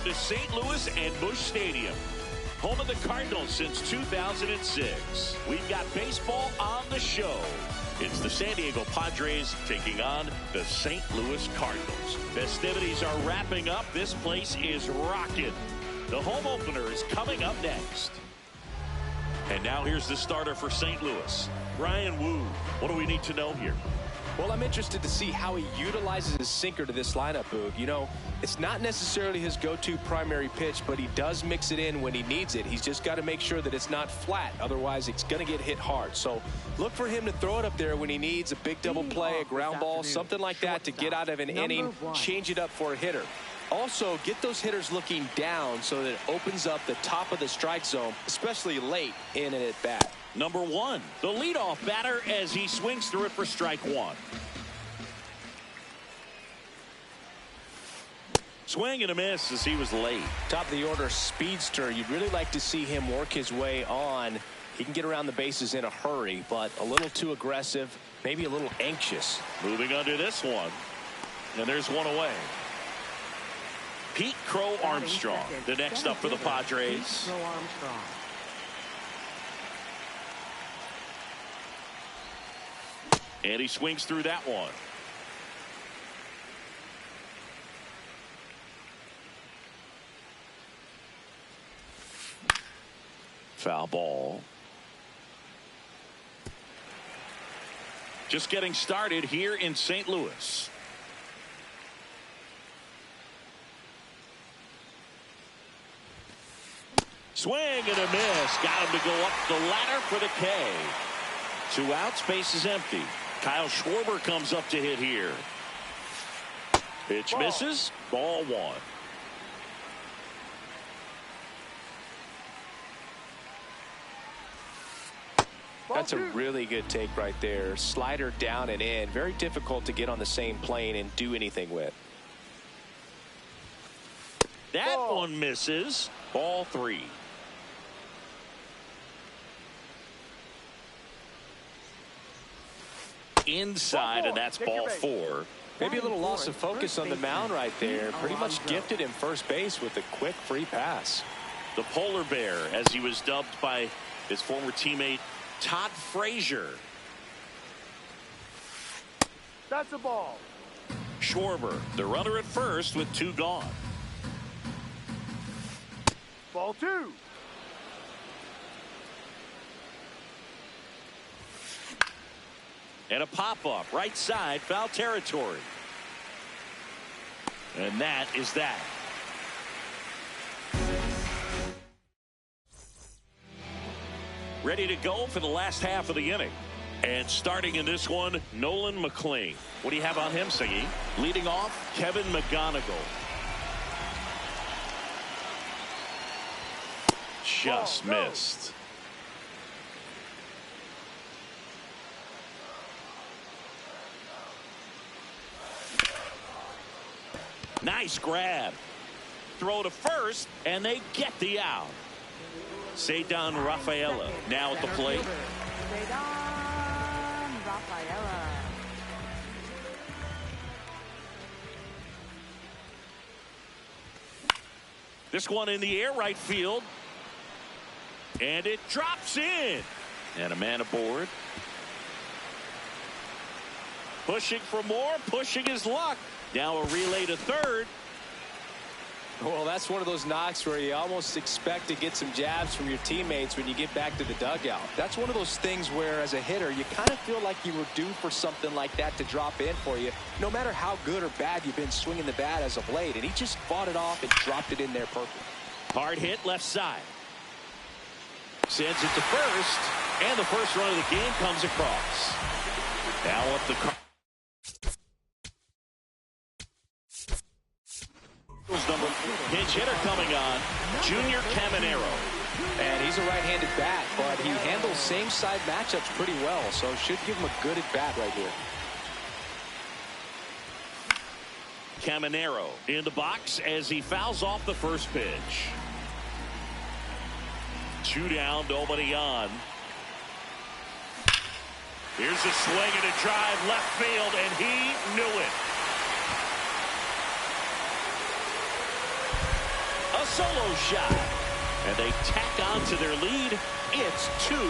welcome to St. Louis and Busch Stadium, home of the Cardinals since 2006. We've got baseball on the show. It's the San Diego Padres taking on the St. Louis Cardinals. Festivities are wrapping up. This place is rocking. The home opener is coming up next. And now here's the starter for St. Louis, Bryan Woo. What do we need to know here? Well, I'm interested to see how he utilizes his sinker to this lineup, Boog. You know, it's not necessarily his go-to primary pitch, but he does mix it in when he needs it. He's just got to make sure that it's not flat. Otherwise, it's going to get hit hard. So look for him to throw it up there when he needs a big double play, a ground ball, something like that to get out of an inning, change it up for a hitter. Also, get those hitters looking down so that it opens up the top of the strike zone, especially late in an at-bat. Number one, the leadoff batter as he swings through it for strike one. Swing and a miss as he was late. Top of the order speedster. You'd really like to see him work his way on. He can get around the bases in a hurry, but a little too aggressive, maybe a little anxious. Moving under this one. And there's one away. Pete Crow Armstrong, the next up for the Padres. And he swings through that one. Foul ball. Just getting started here in St. Louis. Swing and a miss. Got him to go up the ladder for the K. 2 outs, base is empty. Kyle Schwarber comes up to hit here. Pitch misses. Ball one. That's a really good take right there. Slider down and in. Very difficult to get on the same plane and do anything with. That one misses. Ball three. Inside, and that's ball four. Maybe a little loss of focus on the mound right there. Pretty much gifted him first base with a quick free pass. The polar bear, as he was dubbed by his former teammate Todd Frazier. That's a ball. Schwarber, the runner at first with 2 gone. Ball 2. And a pop-up, right side, foul territory. And that is that. Ready to go for the last half of the inning. And starting in this one, Nolan McLean. What do you have on him, Siggy? Leading off, Kevin McGonigal. Just missed. Nice grab. Throw to first, and they get the out. Ceddanne Rafaela now at the plate. Ceddanne Rafaela. This one in the air, right field. And it drops in. And a man aboard. Pushing for more, pushing his luck. Now a relay to third. Well, that's one of those knocks where you almost expect to get some jabs from your teammates when you get back to the dugout. That's one of those things where, as a hitter, you kind of feel like you were due for something like that to drop in for you, no matter how good or bad you've been swinging the bat as of late. And he just fought it off and dropped it in there perfect. Hard hit left side. Sends it to first, and the first run of the game comes across. Now up the car. Pinch hitter coming on, Junior Caminero. And he's a right-handed bat, but he handles same-side matchups pretty well, so should give him a good at-bat right here. Caminero in the box as he fouls off the first pitch. 2 down, nobody on. Here's a swing and a drive left field, and he knew it. solo shot. And they tack on to their lead. It's 2-0.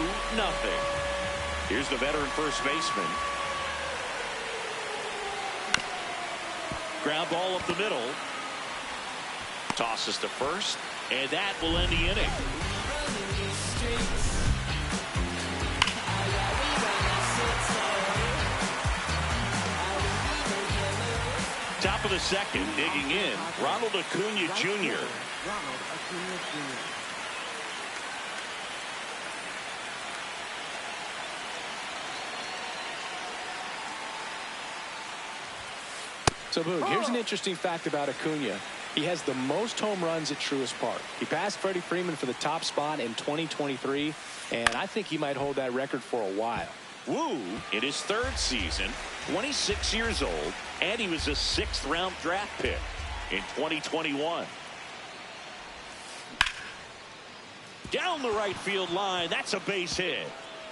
Here's the veteran first baseman. Ground ball up the middle. Tosses to first. And that will end the inning. Top of the second, digging in, Ronald Acuna Jr. So, Boog, here's an interesting fact about Acuna. He has the most home runs at Truist Park. He passed Freddie Freeman for the top spot in 2023, and I think he might hold that record for a while. Woo, in his third season, 26 years old, and he was a 6th-round draft pick in 2021. Down the right field line, that's a base hit.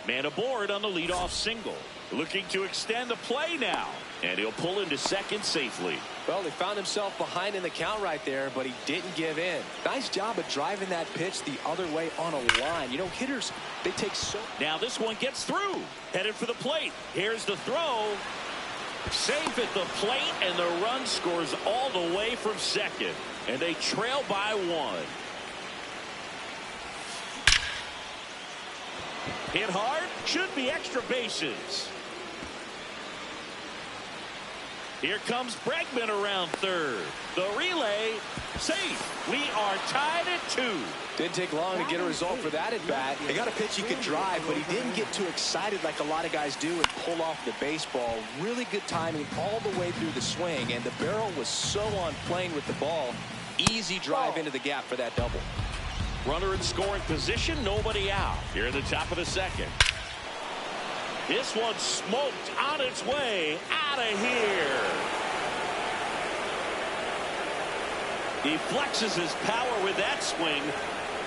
Man aboard on the leadoff single. Looking to extend the play now, and he'll pull into second safely. Well, he found himself behind in the count right there, but he didn't give in. Nice job of driving that pitch the other way on a line. You know, hitters, they take so... Now this one gets through. Headed for the plate. Here's the throw. Safe at the plate, and the run scores all the way from second. And they trail by 1. Hit hard. Should be extra bases. Here comes Bregman around third. The relay, safe. We are tied at 2. Didn't take long to get a result for that at bat. They got a pitch he could drive, but he didn't get too excited like a lot of guys do and pull off the baseball. Really good timing all the way through the swing, and the barrel was so on plane with the ball. Easy drive into the gap for that double. Runner in scoring position, nobody out. Here at the top of the second. This one smoked on its way out of here. He flexes his power with that swing,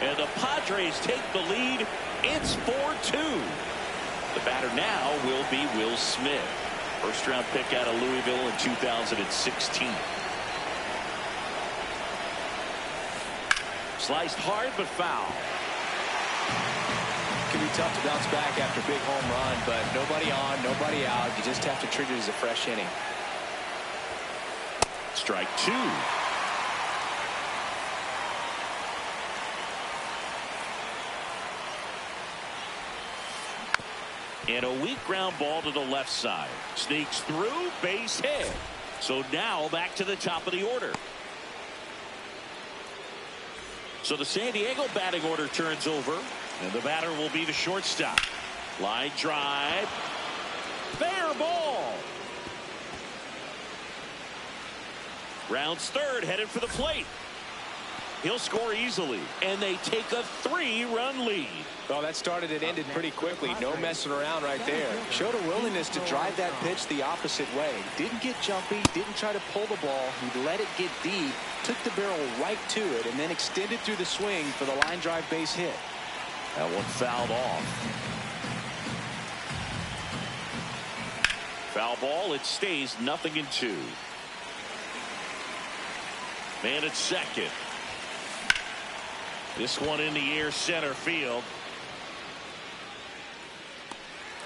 and the Padres take the lead. It's 4-2. The batter now will be Will Smith. First-round pick out of Louisville in 2016. Sliced hard, but foul. Can be tough to bounce back after a big home run, but nobody on, nobody out. You just have to treat it as a fresh inning. Strike 2. And a weak ground ball to the left side. Sneaks through, base hit. So now back to the top of the order. So the San Diego batting order turns over, and the batter will be the shortstop. Line drive. Fair ball. Rounds third, headed for the plate. He'll score easily, and they take a 3-run lead. Well, that started and ended pretty quickly. No messing around right there. Showed a willingness to drive that pitch the opposite way. Didn't get jumpy, didn't try to pull the ball. He let it get deep, took the barrel right to it, and then extended through the swing for the line drive base hit. That one fouled off. Foul ball, it stays 0-2. Man at second. This one in the air, center field.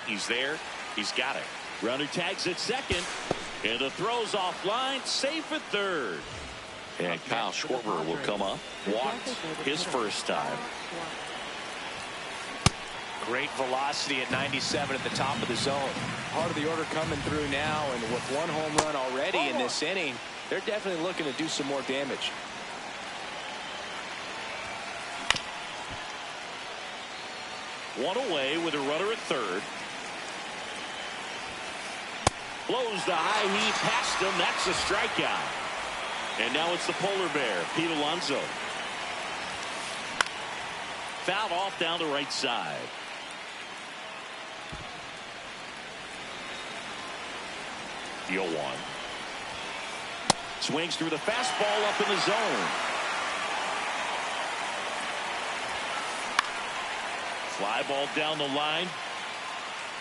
He's there. He's got it. Runner tags at second. And the throw's offline. Safe at third. And Kyle Schwarber will come up. Walked his first time. Great velocity at 97 at the top of the zone. Part of the order coming through now, and with one home run already in this inning, they're definitely looking to do some more damage. One away with a runner at third. Blows the high heat past him. That's a strikeout. And now it's the polar bear, Pete Alonso. Fouled off down the right side. The 0-1. Swings through the fastball up in the zone. Fly ball down the line.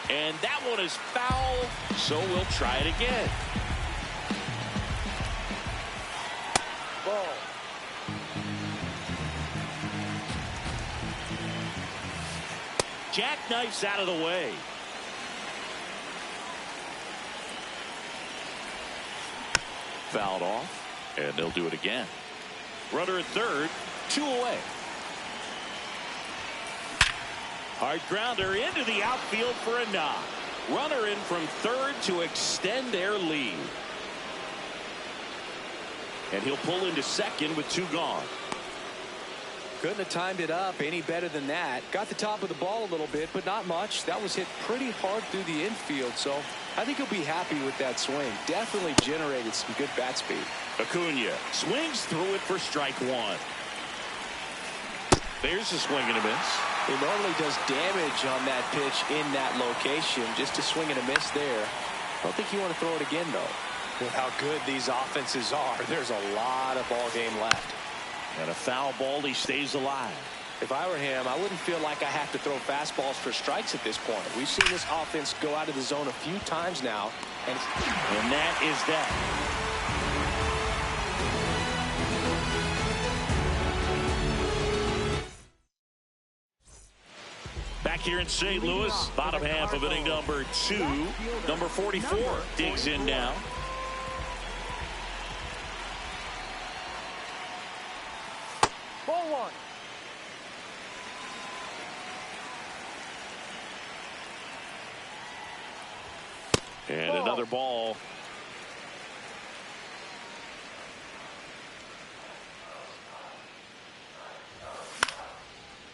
And that one is foul, so we'll try it again. Ball. jackknifes out of the way. Fouled off, and they'll do it again. Runner at third, 2 away. Hard grounder into the outfield for a knock. Runner in from third to extend their lead. And he'll pull into second with 2 gone. Couldn't have timed it up any better than that. Got the top of the ball a little bit, but not much. That was hit pretty hard through the infield, so I think he'll be happy with that swing. Definitely generated some good bat speed. Acuna swings through it for strike 1. There's a swing and a miss. He normally does damage on that pitch in that location. Just a swing and a miss there. I don't think you want to throw it again, though. With how good these offenses are, there's a lot of ball game left. And a foul ball, he stays alive. If I were him, I wouldn't feel like I have to throw fastballs for strikes at this point. We've seen this offense go out of the zone a few times now. And that is that. Back here in St. Louis, bottom half of inning number 2. Number 44 digs in now. Ball 1. And another ball.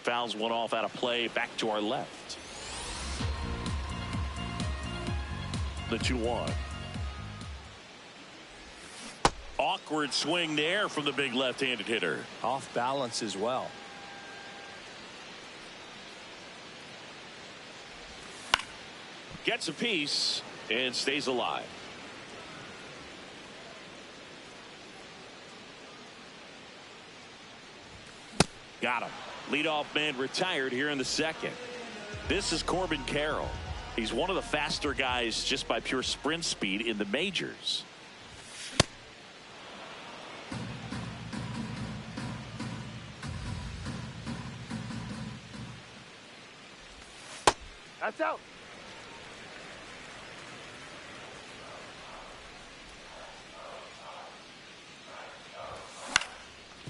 Fouls one off out of play. Back to our left. The 2-1. Awkward swing there from the big left-handed hitter. Off balance as well. Gets a piece and stays alive. Got him. Leadoff man retired here in the second. This is Corbin Carroll. He's one of the faster guys just by pure sprint speed in the majors. That's out.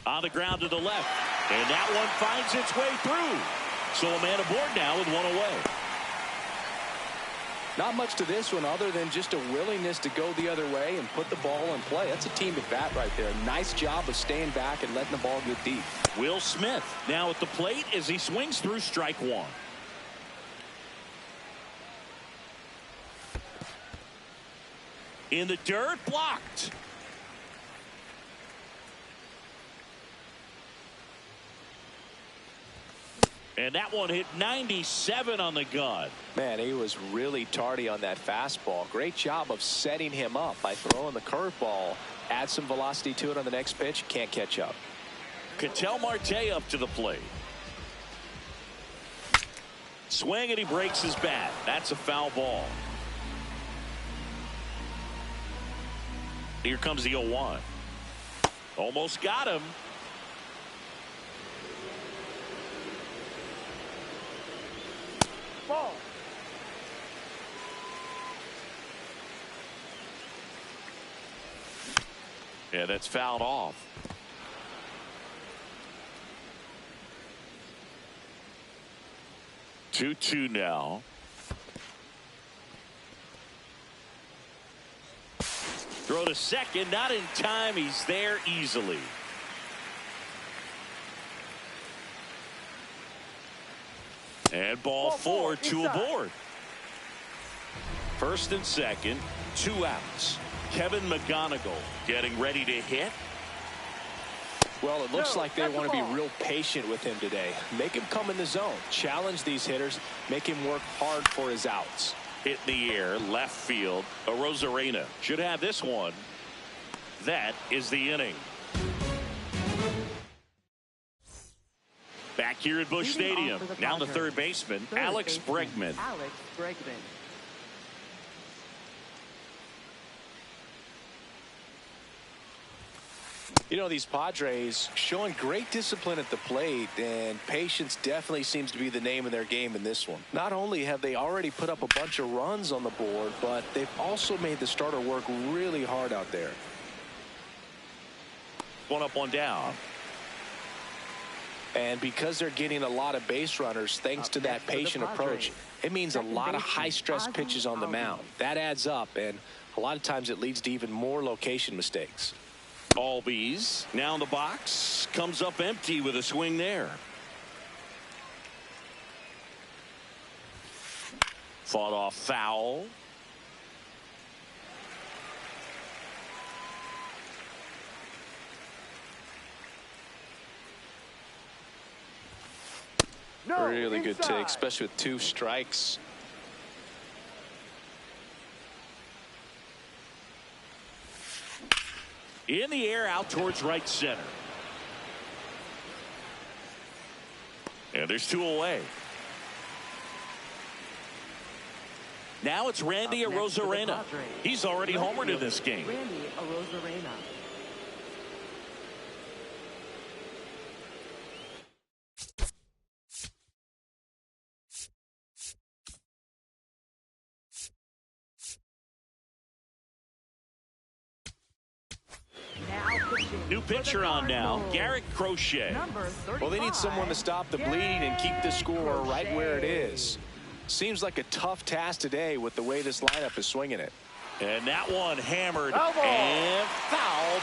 On the ground to the left. And that one finds its way through. So a man aboard now with 1 away. Not much to this one other than just a willingness to go the other way and put the ball in play. That's a team at bat right there. Nice job of staying back and letting the ball get deep. Will Smith now at the plate as he swings through strike 1. In the dirt, blocked. And that one hit 97 on the gun. Man, he was really tardy on that fastball. Great job of setting him up by throwing the curveball. Add some velocity to it on the next pitch. Can't catch up. Ketel Marte up to the plate. Swing and he breaks his bat. That's a foul ball. Here comes the 0-1. Almost got him. Ball. Yeah, that's fouled off. Two now. Throw to second, not in time. He's there easily. And ball 4, 2 aboard. First and second, 2 outs. Kevin McGonigal getting ready to hit. Well, it looks like they want to be real patient with him today. Make him come in the zone. Challenge these hitters. Make him work hard for his outs. Hit in the air, left field. Arozarena should have this one. That is the inning. Back here at Busch Stadium, now the third baseman, Alex Bregman. Alex Bregman. You know, these Padres showing great discipline at the plate, and patience definitely seems to be the name of their game in this one. Not only have they already put up a bunch of runs on the board, but they've also made the starter work really hard out there. One up, one down. And because they're getting a lot of base runners, thanks to that patient approach, it means a lot of high-stress pitches on the mound. That adds up, and a lot of times it leads to even more location mistakes. Albies now in the box, comes up empty with a swing there. Fought off foul. No, really good inside. take, especially with 2 strikes. In the air, out towards right center. And there's 2 away. Now it's Randy Arozarena. He's already homered in this game. Randy Arozarena. New pitcher on now, Garrett Crochet. Well, they need someone to stop the bleeding and keep the score right where it is. Seems like a tough task today with the way this lineup is swinging it. And that one hammered Foul ball. and foul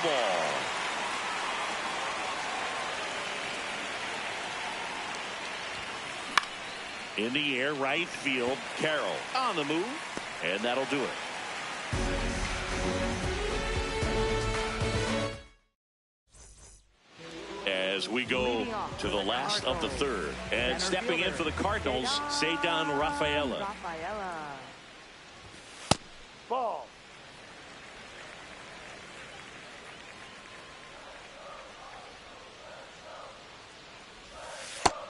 ball. In the air, right field, Carroll on the move, and that'll do it. As we go to the last of the third, and stepping in for the Cardinals, Ceddanne Rafaela. Ball.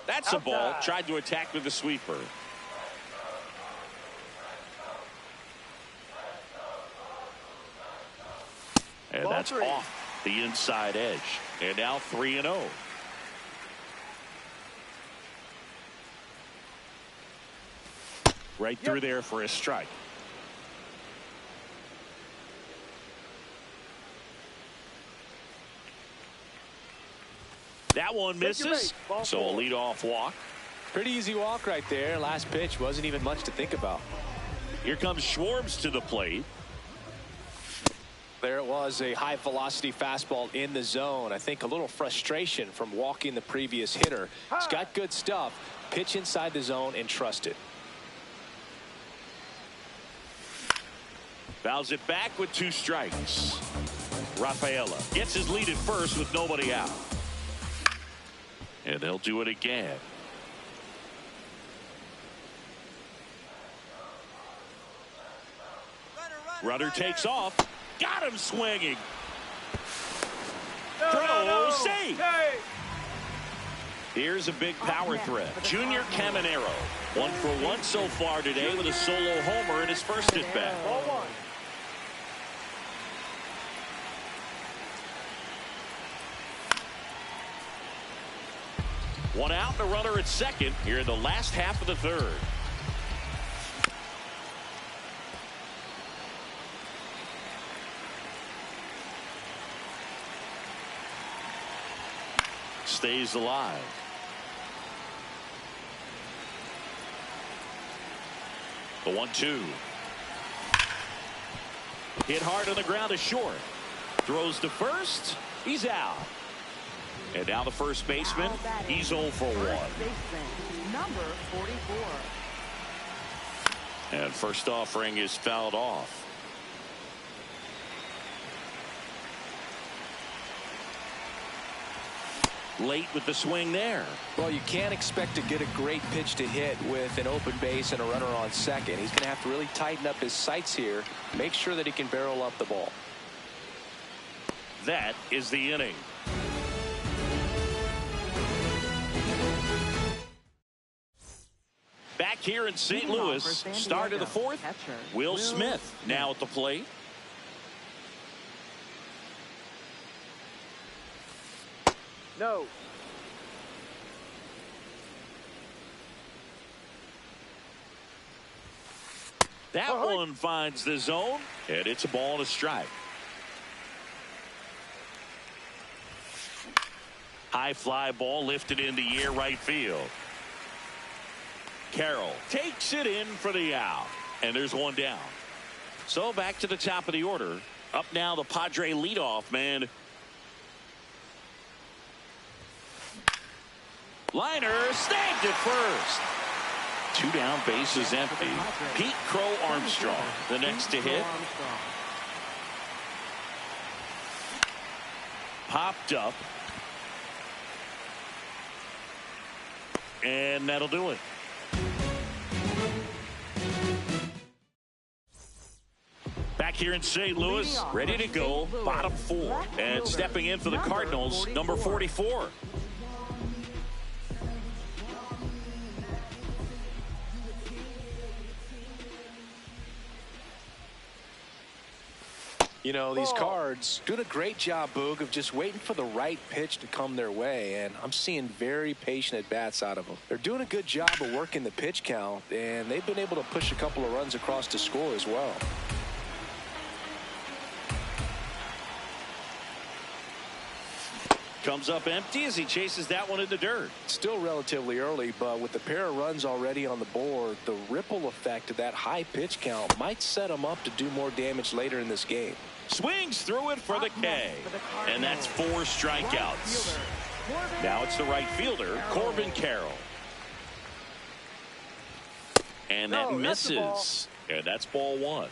That's a ball. Outside. Tried to attack with the sweeper. And Ball that's 3. off the inside edge. And now 3-0. Right through there for a strike. That one misses. So a leadoff walk. Pretty easy walk right there. Last pitch wasn't even much to think about. Here comes Schwartz to the plate. There it was, a high velocity fastball in the zone. I think a little frustration from walking the previous hitter. He's got good stuff. Pitch inside the zone and trust it. Fouls it back with 2 strikes. Rafaela gets his lead at first with nobody out. And they'll do it again. Runner takes off. Got him swinging. Throw safe. Here's a big power threat. Junior Caminero. 1 for 1 so far today with a solo homer in his first at bat. Ball 1. One out and a runner at second here in the last half of the third. Stays alive. The 1-2. Hit hard on the ground to short. Throws to first. He's out. And now the first baseman, he's 0 for 1. Number 44. And first offering is fouled off. Late with the swing there. Well, you can't expect to get a great pitch to hit with an open base and a runner on second. He's going to have to really tighten up his sights here. Make sure that he can barrel up the ball. That is the inning. Back here in St. Louis, start of the fourth. Will Smith now at the plate. No. That one finds the zone, and it's a ball and a strike. High fly ball lifted in the air right field. Carroll takes it in for the out, and there's one down. So back to the top of the order. Up now the Padre leadoff man. Liner snagged it first. 2 down, bases empty. Pete Crow Armstrong, the next to hit. Popped up. And that'll do it. Back here in St. Louis, ready to go, bottom 4. And stepping in for the Cardinals, number 44. You know, these Cards doing a great job, Boog, of just waiting for the right pitch to come their way, and I'm seeing very patient at-bats out of them. They're doing a good job of working the pitch count, and they've been able to push a couple of runs across to score as well. Comes up empty as he chases that one in the dirt. Still relatively early, but with the pair of runs already on the board, the ripple effect of that high pitch count might set them up to do more damage later in this game. Swings through it for the K. And that's 4 strikeouts. Now it's the right fielder, Corbin Carroll. And that misses. And that's ball 1.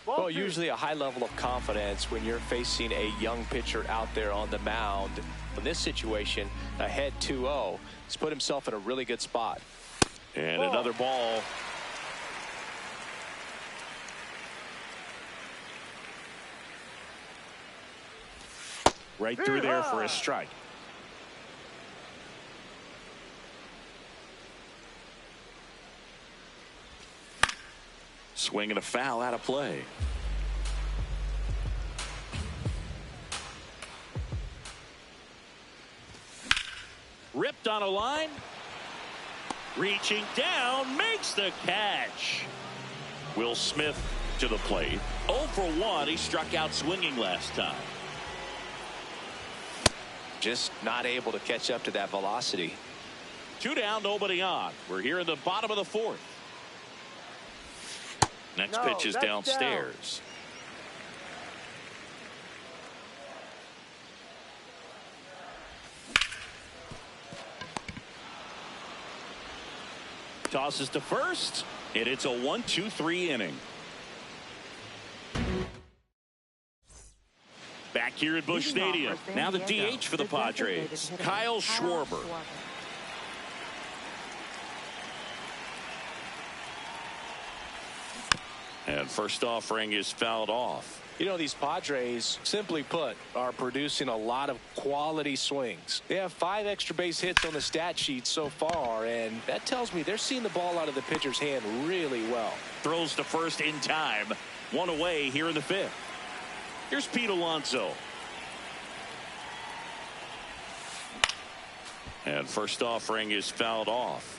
Well, usually a high level of confidence when you're facing a young pitcher out there on the mound. In this situation, ahead 2-0, he's put himself in a really good spot. And another ball. Right through there for a strike. Swing and a foul out of play. Ripped on a line. Reaching down, makes the catch. Will Smith to the plate. 0 for 1. He struck out swinging last time. Just not able to catch up to that velocity. 2 down, nobody on. We're here in the bottom of the 4th. Next pitch is downstairs. Tosses to first, and it's a 1-2-3 inning. Back here at Busch Stadium. Now the DH for the Padres, Kyle Schwarber. And first offering is fouled off. You know, these Padres, simply put, are producing a lot of quality swings. They have 5 extra base hits on the stat sheet so far, and that tells me they're seeing the ball out of the pitcher's hand really well. Throws to first in time. 1 away here in the 5th. Here's Pete Alonso. And first offering is fouled off.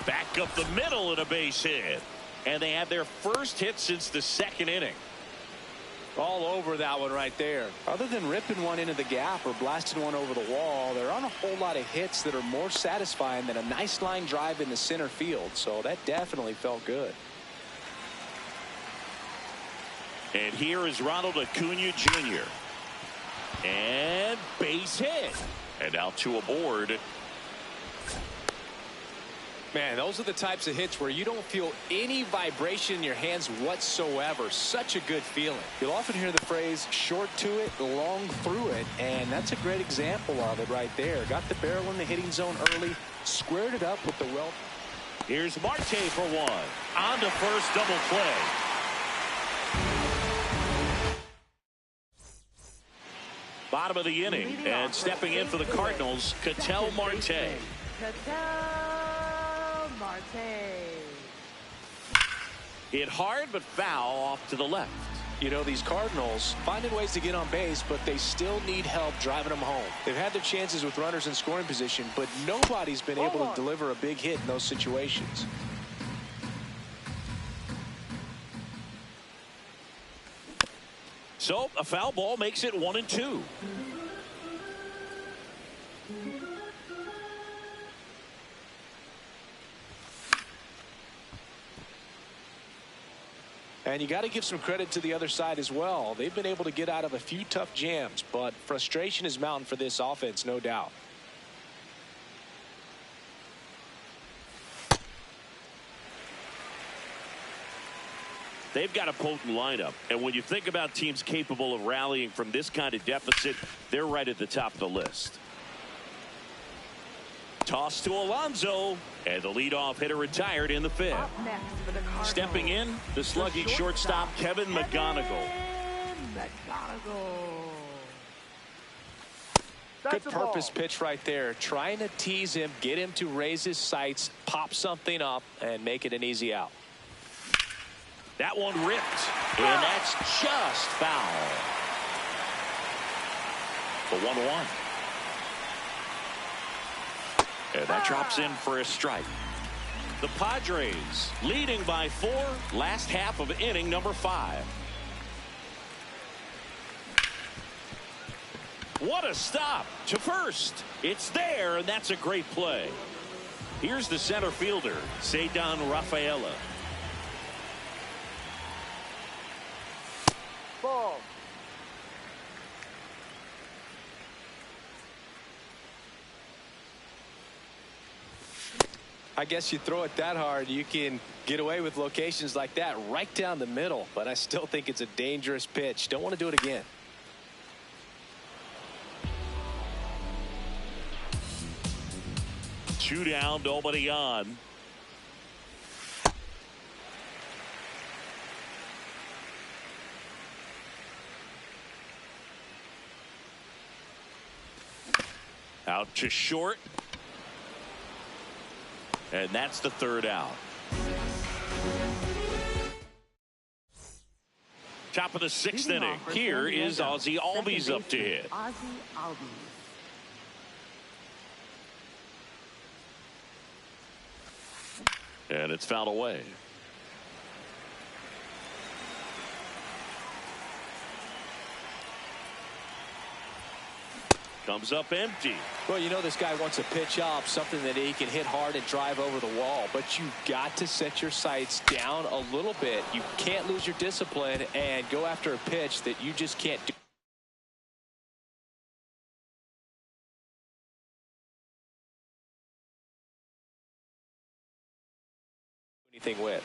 Back up the middle and a base hit. And they have their first hit since the 2nd inning. All over that one right there. Other than ripping one into the gap or blasting one over the wall, there aren't a whole lot of hits that are more satisfying than a nice line drive in the center field. So that definitely felt good. And here is Ronald Acuna Jr. And base hit. And now 2 aboard. Man, those are the types of hits where you don't feel any vibration in your hands whatsoever. Such a good feeling. You'll often hear the phrase short to it, long through it, and that's a great example of it right there. Got the barrel in the hitting zone early, squared it up with the well. Here's Marte for 1. On to first, double play. Bottom of the inning, and stepping in for the Cardinals, Ketel Marte. Ketel Marte. Hit hard, but foul off to the left. You know, these Cardinals finding ways to get on base, but they still need help driving them home. They've had their chances with runners in scoring position, but nobody's been able to deliver a big hit in those situations. So a foul ball makes it 1-2. And you got to give some credit to the other side as well. They've been able to get out of a few tough jams, but frustration is mounting for this offense, no doubt. They've got a potent lineup, and when you think about teams capable of rallying from this kind of deficit, they're right at the top of the list. Toss to Alonso, and the leadoff hitter retired in the fifth. Up next for the Cardinals. Stepping in, the slugging shortstop, Kevin McGonigal. Good purpose pitch right there. Trying to tease him, get him to raise his sights, pop something up, and make it an easy out. That one ripped, and that's just foul. The 1-1. And that drops in for a strike. The Padres leading by 4, last half of inning number 5. What a stop to first. It's there, and that's a great play. Here's the center fielder, Ceddanne Rafaela. Ball. I guess you throw it that hard, you can get away with locations like that right down the middle, but I still think it's a dangerous pitch. Don't want to do it again. Two down, nobody on. Out to short. And that's the third out. Top of the 6th inning. Here is Ozzie Albies up to hit. Ozzie Albies. And it's fouled away. Comes up empty. Well, you know this guy wants a pitch up, something that he can hit hard and drive over the wall. But you've got to set your sights down a little bit. You can't lose your discipline and go after a pitch that you just can't do anything with.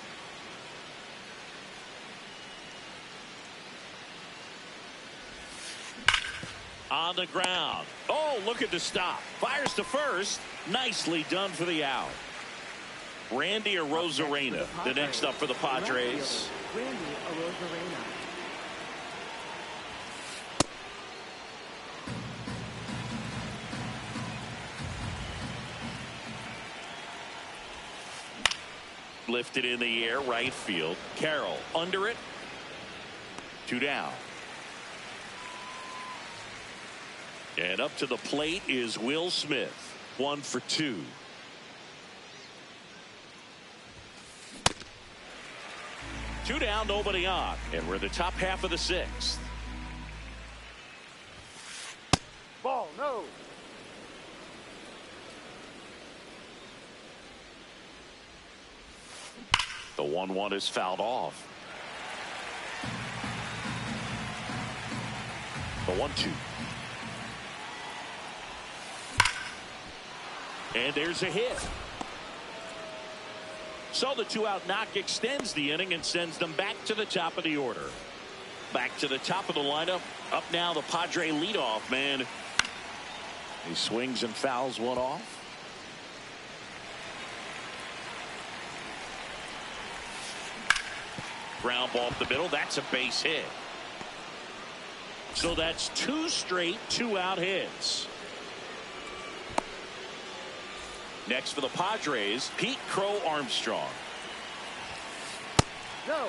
On the ground. Oh, look at the stop. Fires to first. Nicely done for the out. Randy Arozarena, the next up for the Padres. Randy Arozarena. Lifted in the air, right field. Carroll under it. 2 down. And up to the plate is Will Smith. 1 for 2. Two down, nobody on. And we're in the top half of the 6th. Ball, no. The 1-1 is fouled off. The 1-2. And there's a hit. So the 2-out knock extends the inning and sends them back to the top of the order. Back to the top of the lineup. Up now the Padre leadoff man. He swings and fouls one off. Ground ball up the middle. That's a base hit. So that's 2 straight 2-out hits. Next for the Padres, Pete Crow Armstrong. No.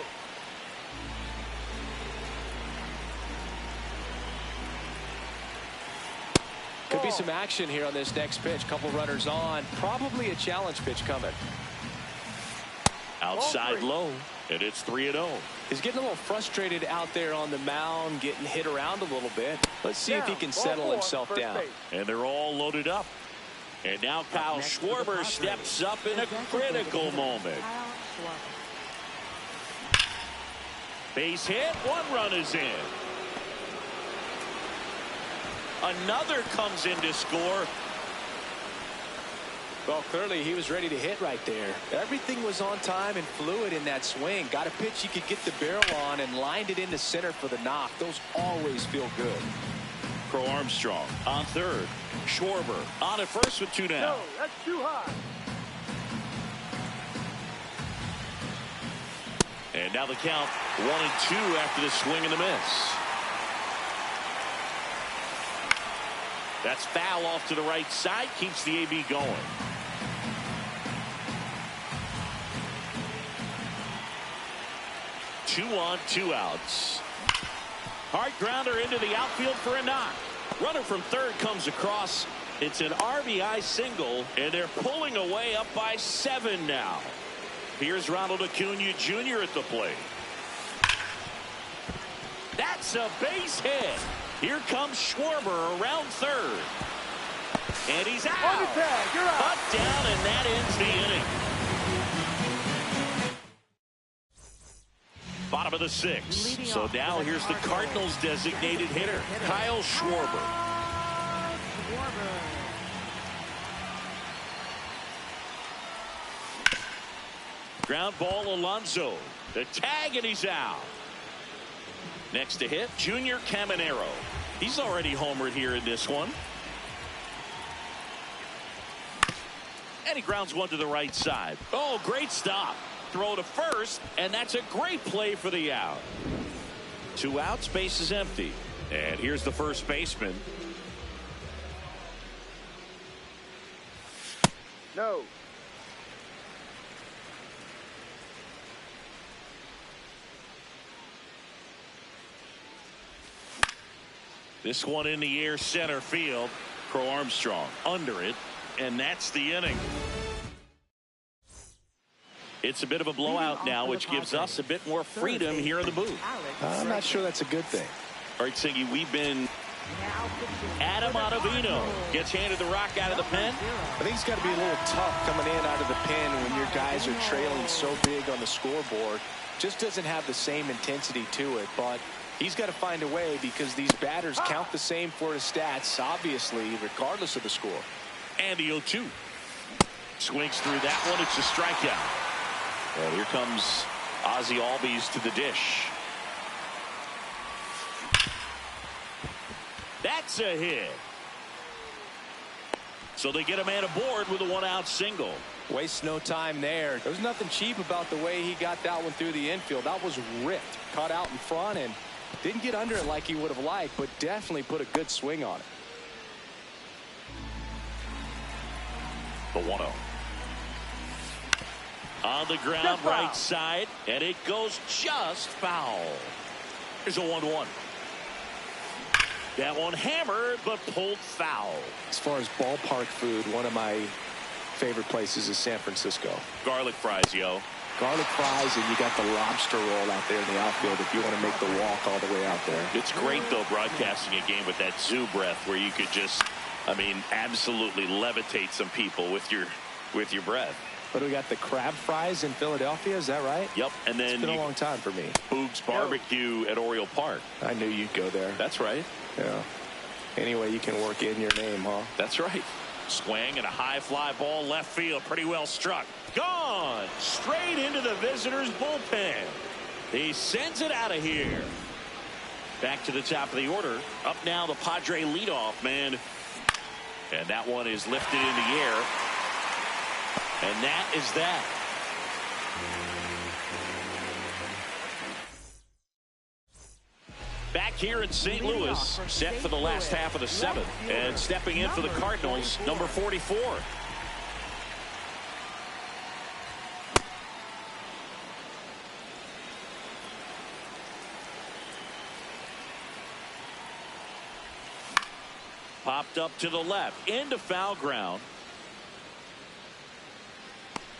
Could be some action here on this next pitch. Couple runners on. Probably a challenge pitch coming. Outside low, and it's 3-0. He's getting a little frustrated out there on the mound, getting hit around a little bit. Let's see if he can settle himself down. And they're all loaded up. And now Kyle Schwarber steps up in a critical moment. Base hit, 1 run is in. Another comes in to score. Well, clearly he was ready to hit right there. Everything was on time and fluid in that swing. Got a pitch he could get the barrel on and lined it into center for the knock. Those always feel good. Crow Armstrong on third. Schwarber on at first with 2 down. No, that's too high. And now the count 1-2 after the swing and the miss. That's foul off to the right side. Keeps the AB going. Two on, 2 outs. Hard grounder into the outfield for a knock. Runner from third comes across. It's an RBI single, and they're pulling away up by 7 now. Here's Ronald Acuna Jr. at the plate. That's a base hit. Here comes Schwarber around third. And he's out. On the tag, you're out. Put down, and that ends the inning. Bottom of the 6th. So now here's the Cardinals' designated hitter, Kyle Schwarber. Ground ball, Alonso. The tag, and he's out. Next to hit, Junior Caminero. He's already homered here in this one. And he grounds one to the right side. Oh, great stop. Throw to first, and that's a great play for the out. 2 outs, base is empty. And here's the first baseman. No. This one in the air, center field. Crow Armstrong under it, and that's the inning. It's a bit of a blowout now, which gives us a bit more freedom here in the booth. I'm not sure that's a good thing. All right, Singy, we've been... Adam Ottavino gets handed the rock out of the pen. I think it's got to be a little tough coming in out of the pen when your guys are trailing so big on the scoreboard. Just doesn't have the same intensity to it, but he's got to find a way because these batters count the same for his stats, obviously, regardless of the score. And the 0-2. Swings through that one. It's a strikeout. And here comes Ozzie Albies to the dish. That's a hit. So they get a man aboard with a 1-out single. Wastes no time there. There was nothing cheap about the way he got that one through the infield. That was ripped. Caught out in front and didn't get under it like he would have liked, but definitely put a good swing on it. The 1-0. On the ground, right side, and it goes just foul. Here's a 1-1. That one hammered, but pulled foul. As far as ballpark food, one of my favorite places is San Francisco. Garlic fries, yo. Garlic fries, and you got the lobster roll out there in the outfield if you want to make the walk all the way out there. It's great, though, broadcasting a game with that zoo breath where you could just, I mean, absolutely levitate some people with your breath. But we got the crab fries in Philadelphia, is that right? Yep, and then it's been a long time for me. Boog's Barbecue at Oriole Park. I knew you'd go there. That's right. Yeah. Anyway, you can work in your name, huh? That's right. Swing and a high fly ball left field. Pretty well struck. Gone. Straight into the visitors' bullpen. He sends it out of here. Back to the top of the order. Up now the Padre leadoff man. And that one is lifted in the air. And that is that. Back here in St. Louis, set for the last half of the seventh. And stepping in for the Cardinals, number 44. Popped up to the left, into foul ground.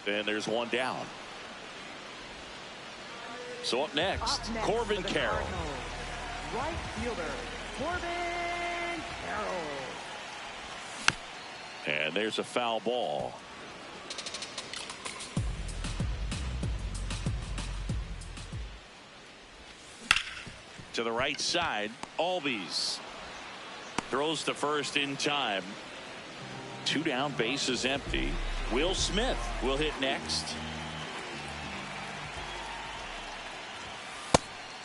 And there's one down. So up next Corbin Carroll. Right fielder, Corbin Carroll. And there's a foul ball. To the right side, Albies. Throws to first in time. 2 down, bases empty. Will Smith will hit next.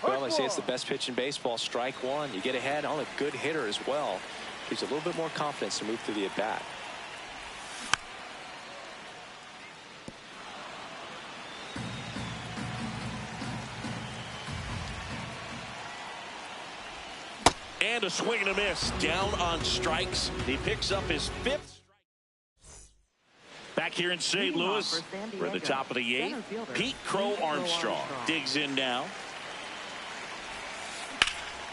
Well, I say it's the best pitch in baseball. Strike one. You get ahead on a good hitter as well. Gives you a little bit more confidence to move through the at bat. And a swing and a miss. Down on strikes. He picks up his 5th. Back here in St. Louis, we're at the top of the 8th. Pete Crow Armstrong digs in now.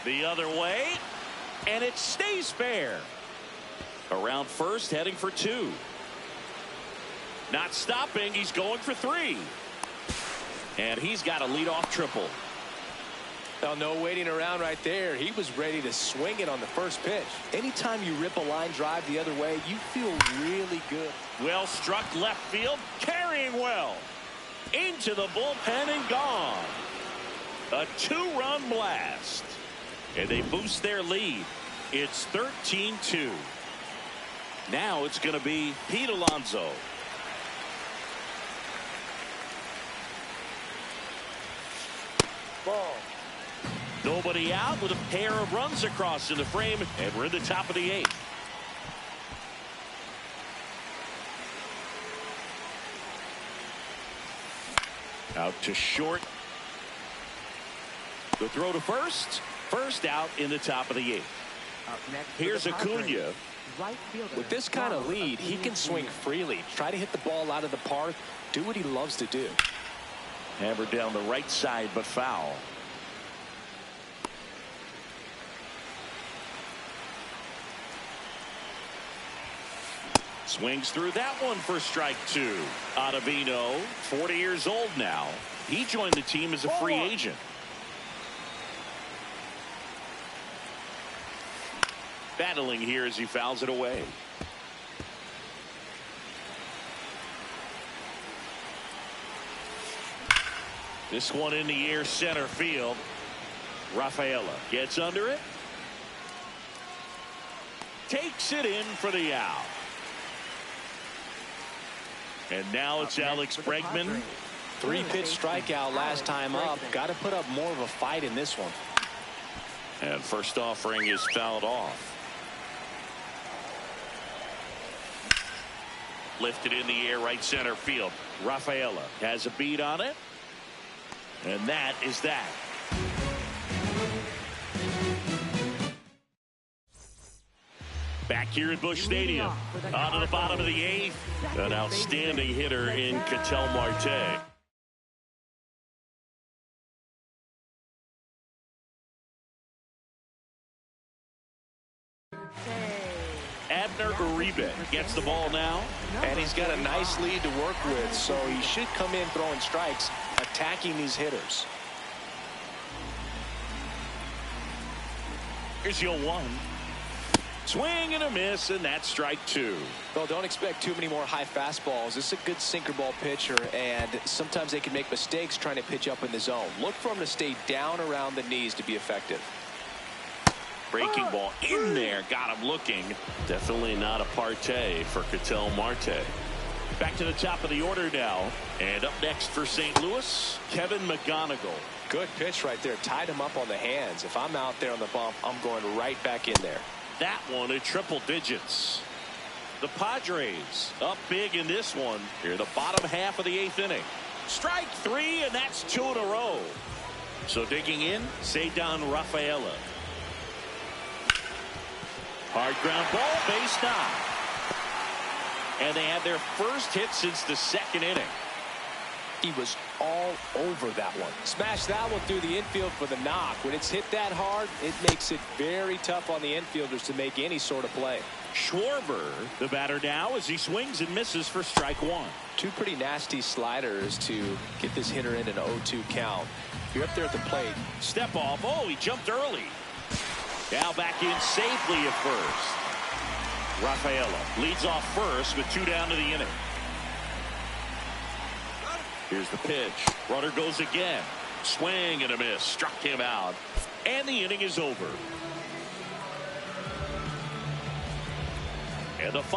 The other way, and it stays fair. Around first, heading for 2. Not stopping, he's going for 3. And he's got a leadoff triple. Well, no waiting around right there. He was ready to swing it on the first pitch. Anytime you rip a line drive the other way, you feel really good. Well struck left field, carrying well. Into the bullpen and gone. A 2-run blast. And they boost their lead. It's 13-2. Now it's going to be Pete Alonso. Ball. Nobody out with a pair of runs across in the frame, and we're in the top of the 8th. Out to short. The throw to first. First out in the top of the 8th. Here's Acuna. Right fielder, With this kind of lead, he can swing freely. Try to hit the ball out of the park. Do what he loves to do. Hammered down the right side, but foul. Swings through that one for strike 2. Ottavino, 40 years old now. He joined the team as a free agent. Battling here as he fouls it away. This one in the air, center field. Rafaela gets under it. Takes it in for the out. And now it's Alex Bregman. 3-pitch strikeout last time up. Got to put up more of a fight in this one. And first offering is fouled off. Lifted in the air, right center field. Rafaela has a beat on it. And that is that. Back here at Busch Stadium, on to the bottom of the 8th. An outstanding hitter in Ketel Marte. Abner Uribe gets the ball now. And he's got a nice lead to work with, so he should come in throwing strikes, attacking these hitters. Here's your 1. Swing and a miss, and that's strike 2. Well, don't expect too many more high fastballs. This is a good sinker ball pitcher, and sometimes they can make mistakes trying to pitch up in the zone. Look for him to stay down around the knees to be effective. Breaking ball in there, got him looking. Definitely not a partay for Ketel Marte. Back to the top of the order now, and up next for St. Louis, Kevin McGonigal. Good pitch right there. Tied him up on the hands. If I'm out there on the bump, I'm going right back in there. That one at triple digits. The Padres up big in this one. Here, the bottom half of the 8th inning. Strike 3, and that's 2 in a row. So digging in, Ceddanne Rafaela. Hard ground ball, base knock. And they had their first hit since the second inning. He was all over that one. Smashed that one through the infield for the knock. When it's hit that hard, it makes it very tough on the infielders to make any sort of play. Schwarber, the batter now, as he swings and misses for strike one. Two pretty nasty sliders to get this hitter in an 0-2 count. If you're up there at the plate. Step off. Oh, he jumped early. Now back in safely at first. Rafaela leads off first with 2 down to the inning. Here's the pitch. Runner goes again. Swing and a miss. Struck him out. And the inning is over. And the